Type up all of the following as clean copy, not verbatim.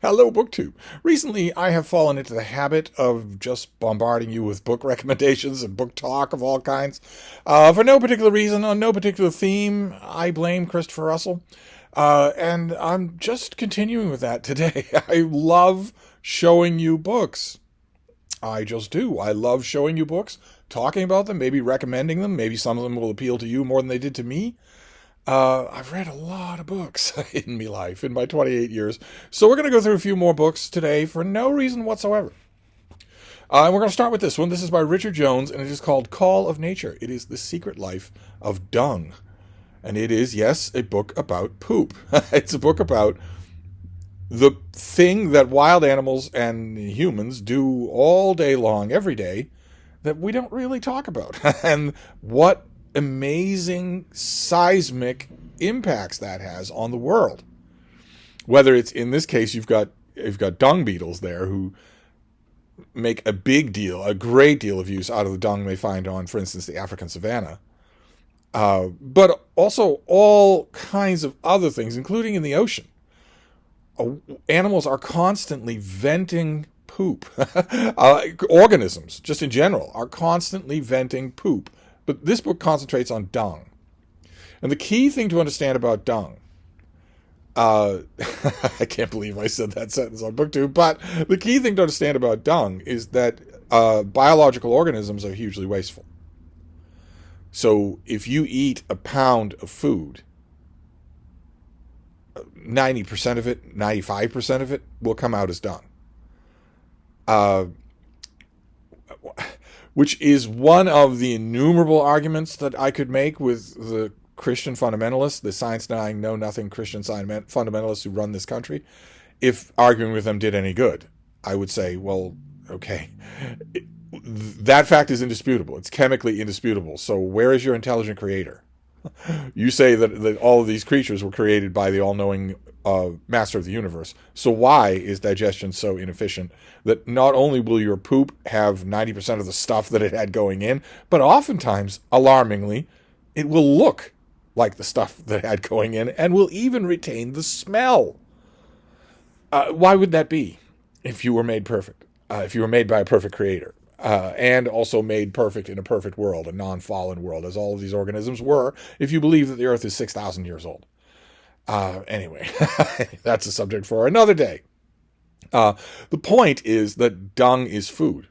Hello, BookTube. Recently, I have fallen into the habit of just bombarding you with book recommendations and book talk of all kinds. For no particular reason, on no particular theme, I blame Christopher Russell. And I'm just continuing with that today. I love showing you books. I just do. I love showing you books, talking about them, maybe recommending them. Maybe some of them will appeal to you more than they did to me. I've read a lot of books in my life, in my 28 years. So we're going to go through a few more books today for no reason whatsoever. And we're going to start with this one. This is by Richard Jones, and it is called Call of Nature. It is The Secret Life of Dung. And it is, yes, a book about poop. It's a book about the thing that wild animals and humans do all day long, every day, that we don't really talk about. And what amazing seismic impacts that has on the world. Whether it's, in this case, you've got dung beetles there who make a great deal of use out of the dung they find on, for instance, the African savanna. But also all kinds of other things, including in the ocean. Animals are constantly venting poop. Organisms, just in general, are constantly venting poop. But this book concentrates on dung. And the key thing to understand about dung, I can't believe I said that sentence on BookTube, but the key thing to understand about dung is that biological organisms are hugely wasteful. So if you eat a pound of food, 90% of it, 95% of it will come out as dung. Which is one of the innumerable arguments that I could make with the Christian fundamentalists, the science-denying, know-nothing Christian fundamentalists who run this country. If arguing with them did any good, I would say, well, okay, that fact is indisputable. It's chemically indisputable. So where is your intelligent creator? You say that all of these creatures were created by the all-knowing master of the universe. So why is digestion so inefficient that not only will your poop have 90% of the stuff that it had going in, but oftentimes, alarmingly, it will look like the stuff that it had going in and will even retain the smell. Why would that be if you were made perfect? If you were made by a perfect creator? And also made perfect in a perfect world, a non-fallen world, as all of these organisms were, if you believe that the Earth is 6,000 years old. Anyway, that's a subject for another day. The point is that dung is food.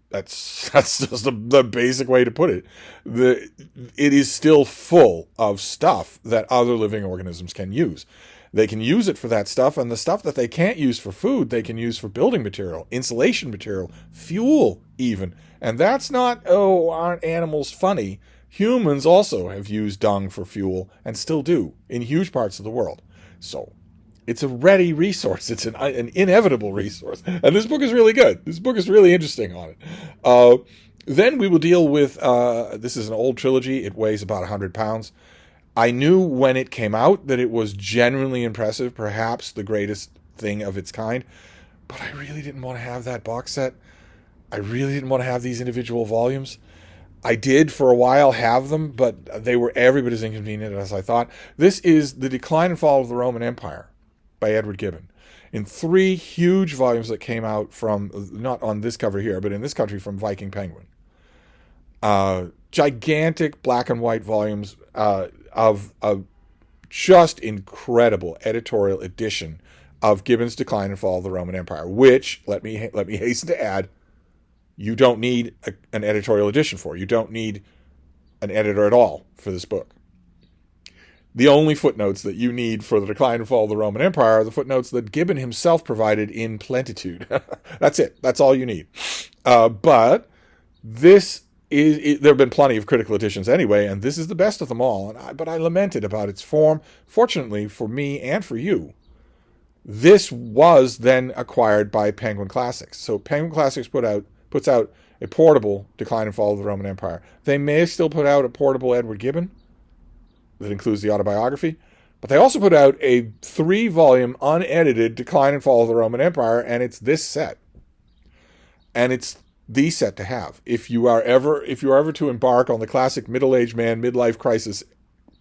That's just the basic way to put it. It is still full of stuff that other living organisms can use. They can use it for that stuff, and the stuff that they can't use for food, they can use for building material, insulation material, fuel even. And that's not, aren't animals funny? Humans also have used dung for fuel and still do in huge parts of the world. So it's a ready resource. It's an inevitable resource. And this book is really good. This book is really interesting on it. Then we will deal with, this is an old trilogy. It weighs about 100 pounds. I knew when it came out that it was genuinely impressive, perhaps the greatest thing of its kind, but I really didn't want to have that box set. I really didn't want to have these individual volumes. I did for a while have them, but they were every bit as inconvenient as I thought. This is The Decline and Fall of the Roman Empire by Edward Gibbon, in 3 huge volumes that came out from, not on this cover here, but in this country from Viking Penguin. Gigantic black and white volumes of just incredible editorial edition of Gibbon's Decline and Fall of the Roman Empire, which, let me hasten to add, you don't need an editorial edition for. You don't need an editor at all for this book. The only footnotes that you need for The Decline and Fall of the Roman Empire are the footnotes that Gibbon himself provided in plenitude. That's it. That's all you need. But this there have been plenty of critical editions anyway, and this is the best of them all. But I lamented about its form. Fortunately for me and for you, this was then acquired by Penguin Classics. So Penguin Classics puts out a portable Decline and Fall of the Roman Empire. They may still put out a portable Edward Gibbon that includes the autobiography, but they also put out a 3-volume unedited Decline and Fall of the Roman Empire, and it's this set. And it's the set to have if you are ever to embark on the classic middle-aged man midlife crisis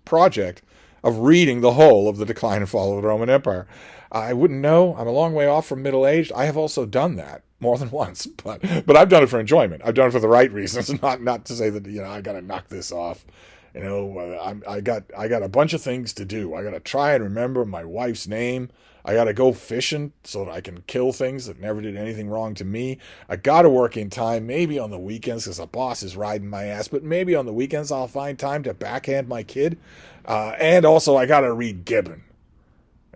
project of reading the whole of The Decline and Fall of the Roman Empire. I wouldn't know. I'm a long way off from middle-aged. I have also done that more than once, but I've done it for enjoyment. I've done it for the right reasons, not to say that I got to knock this off. I got a bunch of things to do. I got to try and remember my wife's name. I got to go fishing so that I can kill things that never did anything wrong to me. I got to work in time, maybe on the weekends because the boss is riding my ass, but maybe on the weekends I'll find time to backhand my kid. And also I got to read Gibbon.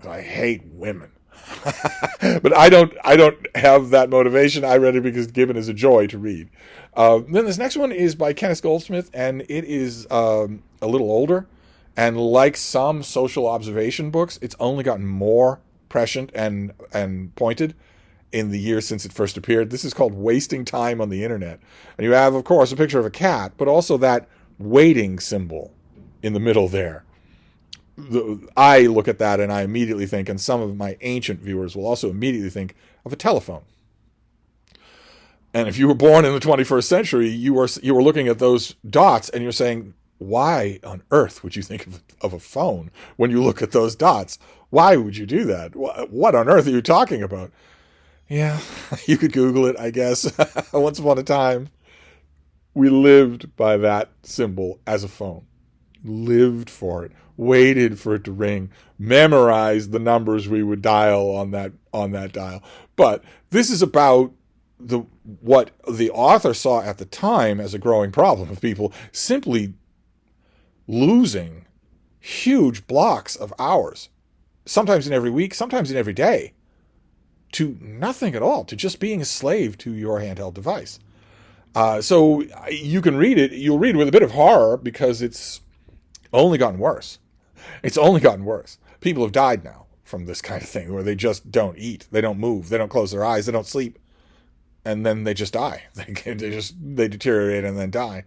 I hate women. But I don't have that motivation. I read it because Gibbon is a joy to read. Then this next one is by Kenneth Goldsmith, and it is a little older. And like some social observation books, it's only gotten more prescient and pointed in the years since it first appeared. This is called Wasting Time on the Internet. And you have, of course, a picture of a cat, but also that waiting symbol in the middle there. I look at that and I immediately think, and some of my ancient viewers will also immediately think, of a telephone. And if you were born in the 21st century, you were looking at those dots and you're saying, why on earth would you think of a phone when you look at those dots? Why would you do that? What on earth are you talking about? Yeah, you could Google it, I guess. Once upon a time, we lived by that symbol as a phone. Lived for it, waited for it to ring, memorized the numbers we would dial on that dial. But this is about what the author saw at the time as a growing problem of people simply losing huge blocks of hours, sometimes in every week, sometimes in every day, to nothing at all, to just being a slave to your handheld device. So you can read it. You'll read it with a bit of horror because it's only gotten worse. It's only gotten worse. People have died now from this kind of thing where they just don't eat. They don't move. They don't close their eyes. They don't sleep. And then they just die. They deteriorate and then die.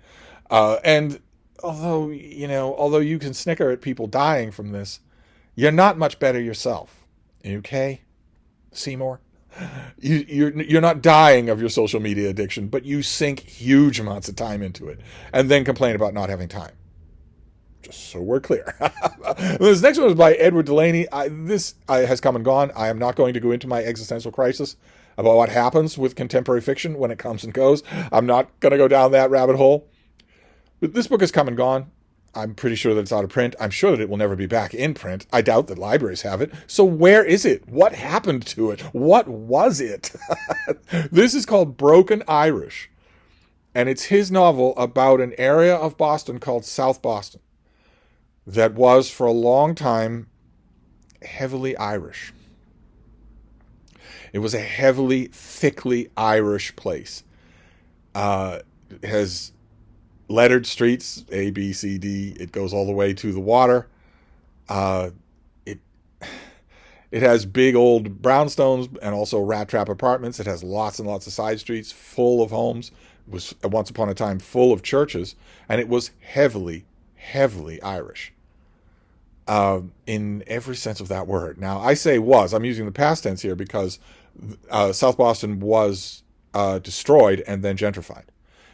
And although you can snicker at people dying from this, you're not much better yourself. Okay, Seymour? You're not dying of your social media addiction, but you sink huge amounts of time into it and then complain about not having time. Just so we're clear. This next one is by Edward Delaney. This has come and gone. I am not going to go into my existential crisis about what happens with contemporary fiction when it comes and goes. I'm not going to go down that rabbit hole. But this book has come and gone. I'm pretty sure that it's out of print. I'm sure that it will never be back in print. I doubt that libraries have it. So where is it? What happened to it? What was it? This is called Broken Irish. And it's his novel about an area of Boston called South Boston that was for a long time heavily Irish. It was a heavily, thickly Irish place. It has lettered streets, A, B, C, D. It goes all the way to the water. It has big old brownstones and also rat trap apartments. It has lots and lots of side streets full of homes. It was once upon a time full of churches, and it was heavily, heavily Irish. In every sense of that word. Now, I say was. I'm using the past tense here because South Boston was destroyed and then gentrified.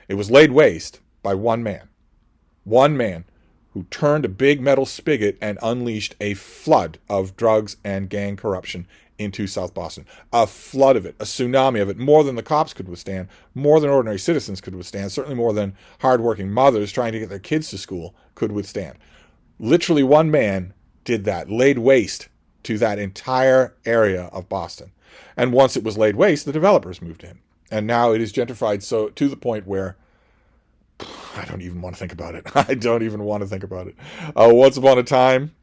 It was laid waste by one man who turned a big metal spigot and unleashed a flood of drugs and gang corruption into South Boston. A flood of it, a tsunami of it, more than the cops could withstand, more than ordinary citizens could withstand, certainly more than hardworking mothers trying to get their kids to school could withstand. Literally one man did that, laid waste to that entire area of Boston. And once it was laid waste, the developers moved in. And now it is gentrified so to the point where I don't even want to think about it. I don't even want to think about it. Once upon a time,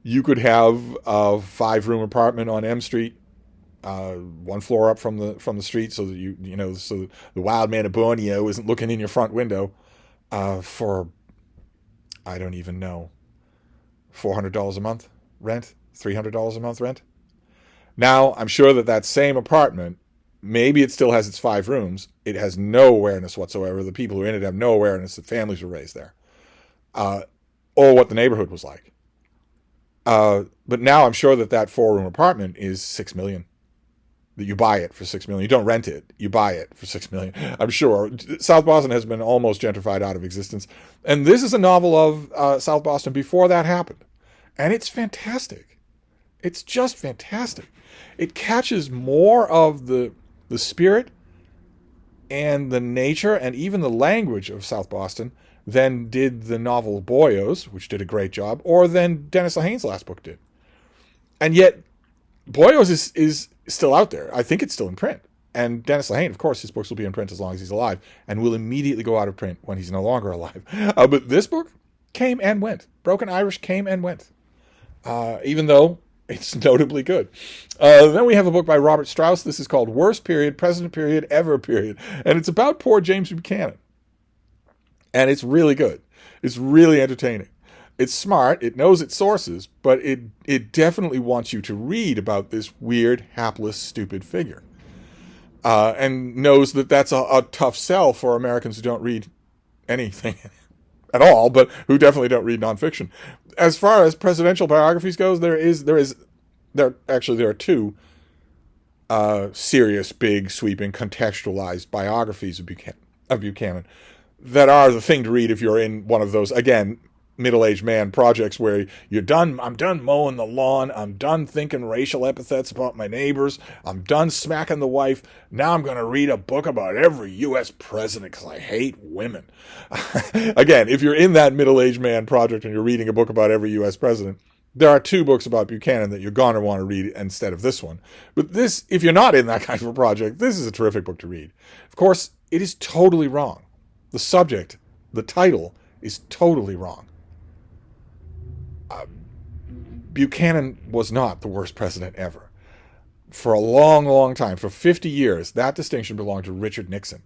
you could have a 5-room apartment on M Street, one floor up from the street, so that so the wild man of Borneo isn't looking in your front window, for I don't even know, $400 a month rent, $300 a month rent. Now I'm sure that same apartment, maybe it still has its 5 rooms. It has no awareness whatsoever. The people who are in it have no awareness that families were raised there, or what the neighborhood was like. But now I'm sure that 4-room apartment is $6 million. That you buy it for $6 million. You don't rent it. You buy it for $6 million. I'm sure. South Boston has been almost gentrified out of existence. And this is a novel of South Boston before that happened. And it's fantastic. It's just fantastic. It catches more of the spirit and the nature and even the language of South Boston than did the novel Boyos, which did a great job, or than Dennis Lehane's last book did. And yet, Boyos is still out there. I think it's still in print. And Dennis Lehane, of course, his books will be in print as long as he's alive, and will immediately go out of print when he's no longer alive. But this book came and went. Broken Irish came and went, even though it's notably good. Then we have a book by Robert Strauss. This is called Worst Period, President Period, Ever Period. And it's about poor James Buchanan. And it's really good. It's really entertaining. It's smart. It knows its sources, but it definitely wants you to read about this weird, hapless, stupid figure. And knows that that's a tough sell for Americans who don't read anything at all, but who definitely don't read nonfiction. As far as presidential biographies goes, there are two serious, big, sweeping, contextualized biographies of Buchanan that are the thing to read if you're in one of those, again, middle-aged man projects where I'm done mowing the lawn, I'm done thinking racial epithets about my neighbors, I'm done smacking the wife, now I'm going to read a book about every U.S. president because I hate women. Again, if you're in that middle-aged man project and you're reading a book about every U.S. president, there are two books about Buchanan that you're going to want to read instead of this one. But this, if you're not in that kind of a project, this is a terrific book to read. Of course, it is totally wrong. The subject, the title, is totally wrong. Buchanan was not the worst president ever. For a long, long time, for 50 years, that distinction belonged to Richard Nixon,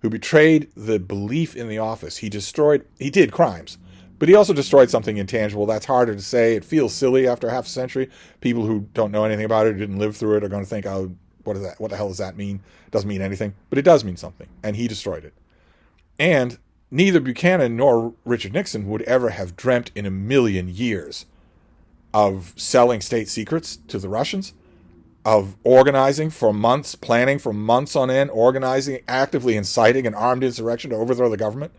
who betrayed the belief in the office. He did crimes, but he also destroyed something intangible. That's harder to say. It feels silly after half a century. People who don't know anything about it, who didn't live through it, are going to think, oh, what is that? What the hell does that mean? It doesn't mean anything, but it does mean something, and he destroyed it. And neither Buchanan nor Richard Nixon would ever have dreamt in a million years of selling state secrets to the Russians, of organizing for months, planning for months on end, organizing, actively inciting an armed insurrection to overthrow the government.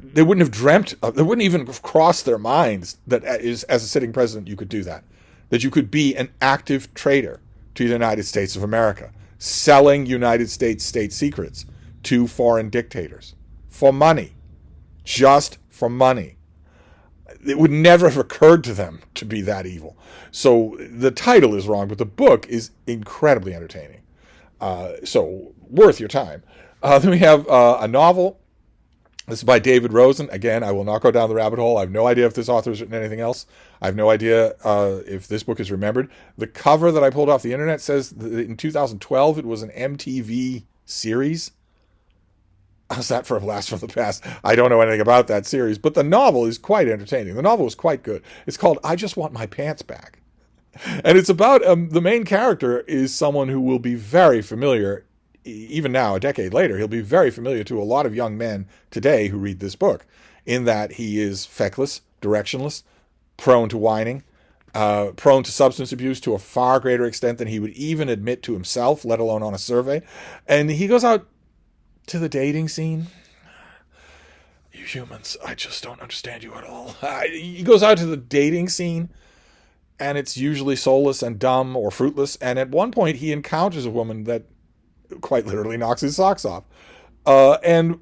They wouldn't have dreamt, they wouldn't even have crossed their minds that as a sitting president you could do that you could be an active traitor to the United States of America, selling United States state secrets to foreign dictators for money, just for money. It would never have occurred to them to be that evil. So the title is wrong, but the book is incredibly entertaining. So worth your time. Then we have a novel. This is by David Rosen. Again, I will not go down the rabbit hole. I have no idea if this author has written anything else. I have no idea if this book is remembered. The cover that I pulled off the internet says that in 2012 it was an MTV series. How's that for a blast from the past? I don't know anything about that series, but the novel is quite entertaining. The novel is quite good. It's called I Just Want My Pants Back. And it's about the main character is someone who will be very familiar, even now, a decade later, he'll be very familiar to a lot of young men today who read this book, in that he is feckless, directionless, prone to whining, prone to substance abuse to a far greater extent than he would even admit to himself, let alone on a survey. And he goes out to the dating scene. You humans, I just don't understand you at all. He goes out to the dating scene, and it's usually soulless and dumb or fruitless. And at one point, he encounters a woman that quite literally knocks his socks off. And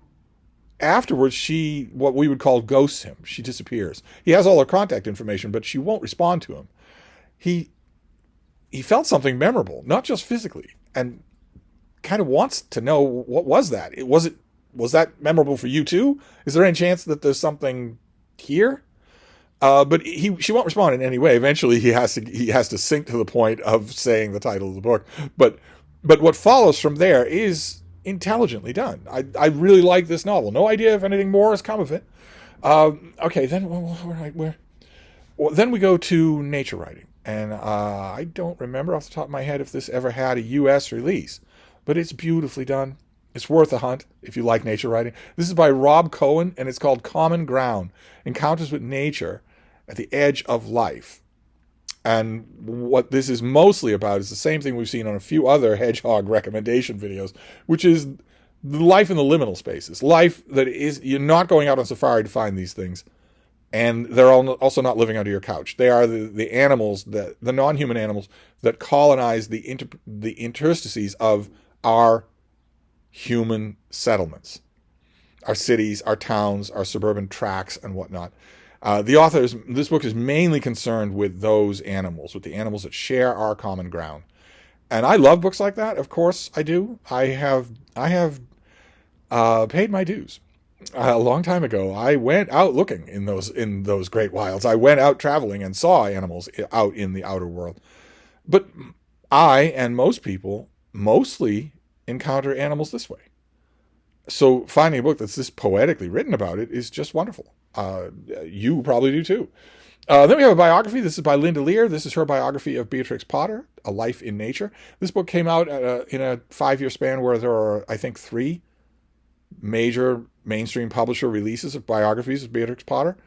afterwards, she, what we would call, ghosts him. She disappears. He has all her contact information, but she won't respond to him. He felt something memorable, not just physically, and kind of wants to know, what was that? Was that memorable for you too? Is there any chance that there's something here? But she won't respond in any way. Eventually he has to sink to the point of saying the title of the book. But what follows from there is intelligently done. I really like this novel. No idea if anything more has come of it. Okay, then then we go to nature writing. And I don't remember off the top of my head if this ever had a U.S. release. But it's beautifully done. It's worth a hunt if you like nature writing. This is by Rob Cohen, and it's called Common Ground, Encounters with Nature at the Edge of Life. And what this is mostly about is the same thing we've seen on a few other Hedgehog recommendation videos, which is life in the liminal spaces. Life that is, you're not going out on safari to find these things. and they're also not living under your couch. They are the animals, the non-human animals that colonize the interstices of our human settlements, our cities, our towns, our suburban tracts, and whatnot. This book is mainly concerned with those animals, with the animals that share our common ground. And I love books like that. Of course, I do. I have paid my dues. A long time ago, I went out looking in those great wilds. I went out traveling and saw animals out in the outer world. But I and most people mostly encounter animals this way. So finding a book that's this poetically written about it is just wonderful. You probably do too. Then we have a biography. This is by Linda Lear. This is her biography of Beatrix Potter, A Life in Nature. This book came out in a 5-year span where there are, I think, 3 major mainstream publisher releases of biographies of Beatrix Potter.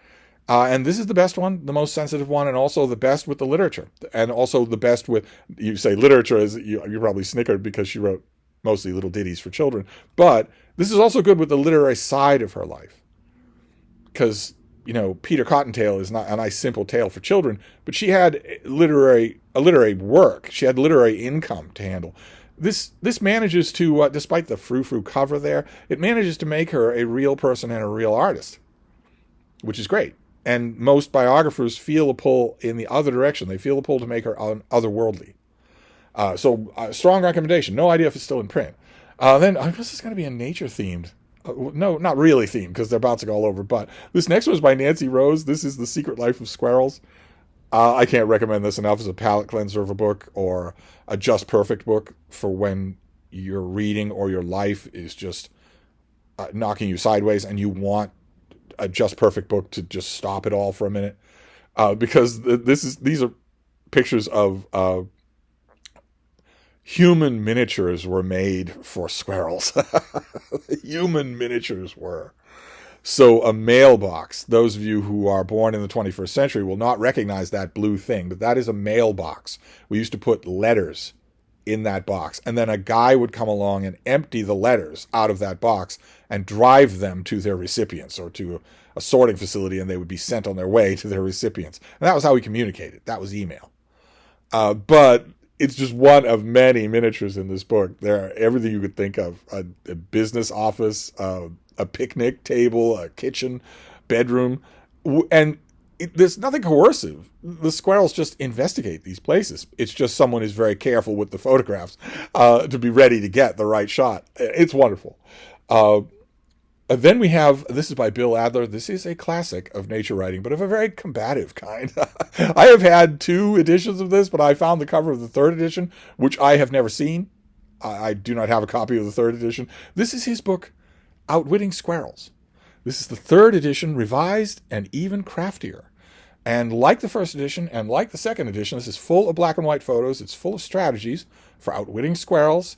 And this is the best one, the most sensitive one, and also the best with the literature. And also the best with, you say literature, is you probably snickered because she wrote mostly little ditties for children. But this is also good with the literary side of her life. Because, Peter Cottontail is not a nice simple tale for children, but she had a literary work. She had literary income to handle. This manages to, despite the frou-frou cover there, it manages to make her a real person and a real artist, which is great. And most biographers feel a pull in the other direction. They feel a pull to make her otherworldly. So strong recommendation. No idea if it's still in print. Then I guess it's going to be a nature themed. No, not really themed because they're bouncing all over. But this next one is by Nancy Rose. This is The Secret Life of Squirrels. I can't recommend this enough as a palate cleanser of a book or a just perfect book for when your reading or your life is just knocking you sideways and you want a just perfect book to just stop it all for a minute. Because these are pictures of human miniatures were made for squirrels. Human miniatures were. So a mailbox, those of you who are born in the 21st century will not recognize that blue thing, but that is a mailbox. We used to put letters in that box, and then a guy would come along and empty the letters out of that box and drive them to their recipients or to a sorting facility, and they would be sent on their way to their recipients. And that was how we communicated. That was email. But it's just one of many miniatures in this book. There are everything you could think of: a business office, a picnic table, a kitchen, bedroom, and there's nothing coercive. The squirrels just investigate these places. It's just someone is very careful with the photographs to be ready to get the right shot. It's wonderful. Then we have, this is by Bill Adler. This is a classic of nature writing, but of a very combative kind. I have had 2 editions of this, but I found the cover of the 3rd edition, which I have never seen. I do not have a copy of the 3rd edition. This is his book, Outwitting Squirrels. This is the 3rd edition, revised and even craftier. And like the 1st edition and like the 2nd edition, this is full of black and white photos. It's full of strategies for outwitting squirrels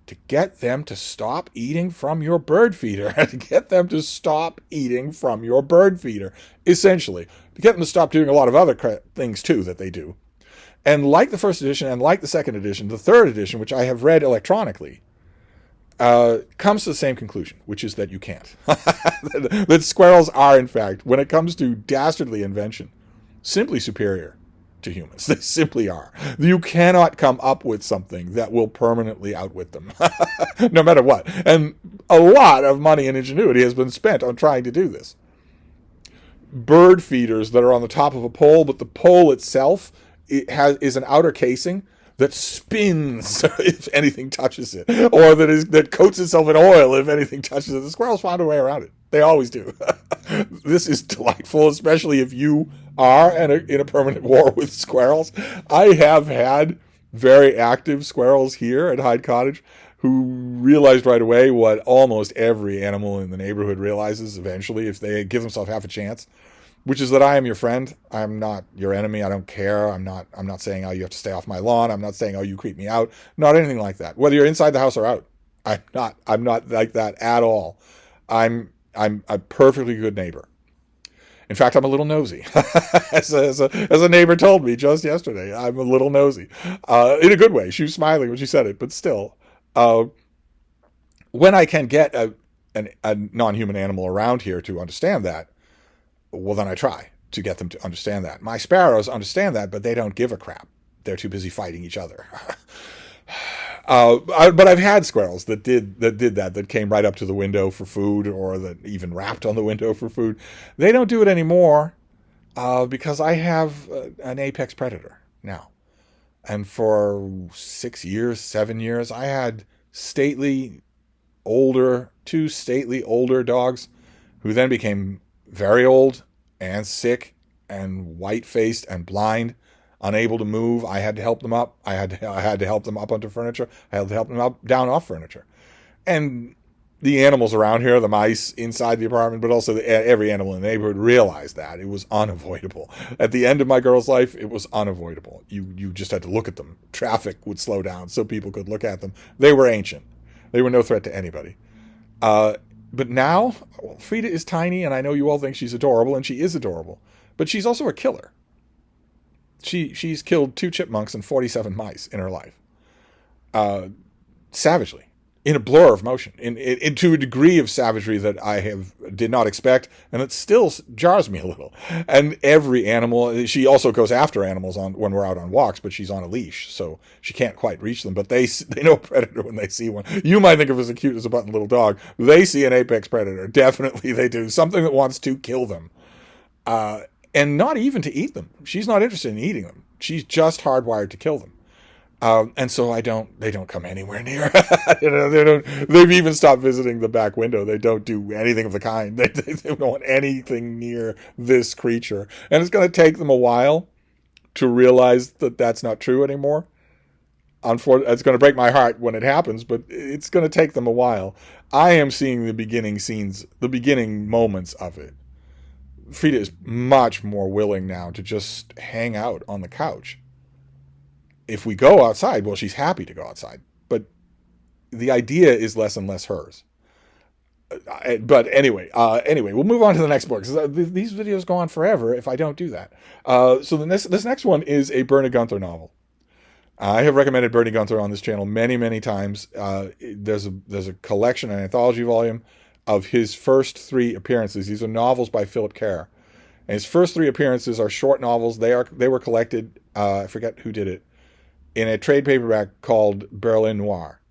to get them to stop eating from your bird feeder. To get them to stop eating from your bird feeder, essentially. To get them to stop doing a lot of other things, too, that they do. And like the 1st edition and like the 2nd edition, the 3rd edition, which I have read electronically, comes to the same conclusion, which is that you can't. That squirrels are, in fact, when it comes to dastardly invention, simply superior to humans. They simply are. You cannot come up with something that will permanently outwit them, no matter what. And a lot of money and ingenuity has been spent on trying to do this. Bird feeders that are on the top of a pole, but the pole itself is an outer casing that spins if anything touches it, or that coats itself in oil if anything touches it. The squirrels found a way around it. They always do. This is delightful, especially if you are in a permanent war with squirrels. I have had very active squirrels here at Hyde Cottage who realized right away what almost every animal in the neighborhood realizes eventually if they give themselves half a chance, which is that I am your friend. I'm not your enemy. I don't care. I'm not saying, oh, you have to stay off my lawn. I'm not saying, oh, you creep me out. Not anything like that. Whether you're inside the house or out. I'm not like that at all. I'm a perfectly good neighbor. In fact, I'm a little nosy. as a neighbor told me just yesterday, I'm a little nosy. In a good way. She was smiling when she said it, but still. When I can get a non-human animal around here to understand that, Well, then I try to get them to understand that. My sparrows understand that, but they don't give a crap. They're too busy fighting each other. But I've had squirrels that did that came right up to the window for food, or that even rapped on the window for food. They don't do it anymore because I have an apex predator now. And for 6 years, 7 years, I had two stately older dogs who then became very old and sick and white-faced and blind, unable to move. I had to help them up. I had to help them up onto furniture. I had to help them up down off furniture. And the animals around here, the mice inside the apartment, but also every animal in the neighborhood realized that. It was unavoidable. At the end of my girl's life, it was unavoidable. You just had to look at them. Traffic would slow down so people could look at them. They were ancient. They were no threat to anybody. But now, Frida is tiny, and I know you all think she's adorable, and she is adorable. But she's also a killer. She's killed 2 chipmunks and 47 mice in her life. Savagely. In a blur of motion. To a degree of savagery that I did not expect, and it still jars me a little. And every animal, she also goes after animals when we're out on walks, but she's on a leash, so she can't quite reach them. But they know a predator when they see one. You might think of it as cute as a button little dog. They see an apex predator. Definitely they do. Something that wants to kill them. And not even to eat them. She's not interested in eating them. She's just hardwired to kill them. And so they don't come anywhere near. They've even stopped visiting the back window. They don't do anything of the kind. They don't want anything near this creature. And it's going to take them a while to realize that that's not true anymore. Unfortunately, it's going to break my heart when it happens, but it's going to take them a while. I am seeing the beginning scenes, the beginning moments of it. Frida is much more willing now to just hang out on the couch. If we go outside, well, she's happy to go outside. But the idea is less and less hers. But anyway, we'll move on to the next book. These videos go on forever if I don't do that. So this next one is a Bernie Gunther novel. I have recommended Bernie Gunther on this channel many, many times. There's a collection, an anthology volume of his first 3 appearances. These are novels by Philip Kerr. And his first 3 appearances are short novels. They were collected, I forget who did it, in a trade paperback called Berlin Noir.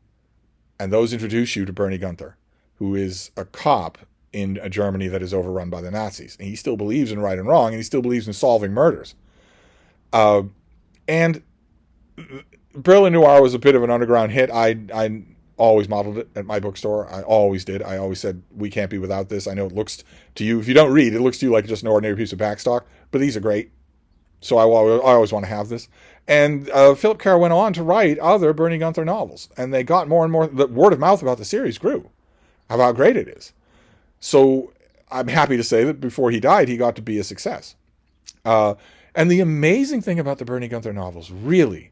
And those introduce you to Bernie Gunther, who is a cop in a Germany that is overrun by the Nazis. And he still believes in right and wrong, and he still believes in solving murders. And Berlin Noir was a bit of an underground hit. I always modeled it at my bookstore. I always did. I always said, we can't be without this. I know it looks to you, if you don't read, it looks to you like just an ordinary piece of backstock, but these are great. So I always want to have this. And Philip Kerr went on to write other Bernie Gunther novels. And they got more and more, the word of mouth about the series grew, how great it is. So I'm happy to say that before he died, he got to be a success. And the amazing thing about the Bernie Gunther novels, really,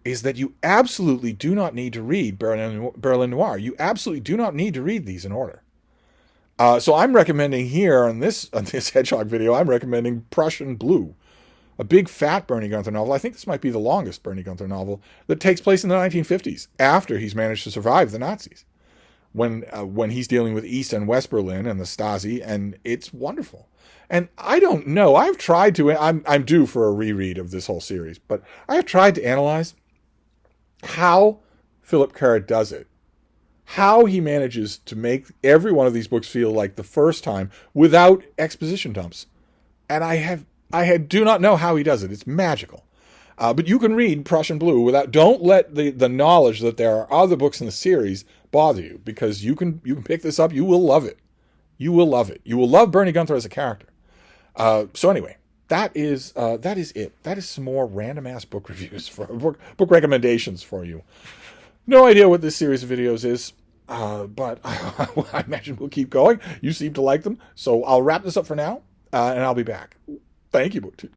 is that you absolutely do not need to read Berlin Noir. You absolutely do not need to read these in order. So I'm recommending here on this Hedgehog video, I'm recommending Prussian Blue, a big fat Bernie Gunther novel. I think this might be the longest Bernie Gunther novel that takes place in the 1950s, after he's managed to survive the Nazis, when he's dealing with East and West Berlin and the Stasi, and it's wonderful. And I don't know, I've tried to, I'm due for a reread of this whole series, but I have tried to analyze how Philip Kerr does it. How he manages to make every one of these books feel like the first time without exposition dumps. And I do not know how he does it. It's magical. But you can read Prussian Blue without, don't let the knowledge that there are other books in the series bother you, because you can pick this up. You will love it. You will love it. You will love Bernie Gunther as a character. So anyway, that is it. That is some more random ass book reviews for book recommendations for you. No idea what this series of videos is, but I imagine we'll keep going. You seem to like them, so I'll wrap this up for now, and I'll be back. Thank you, BookTube.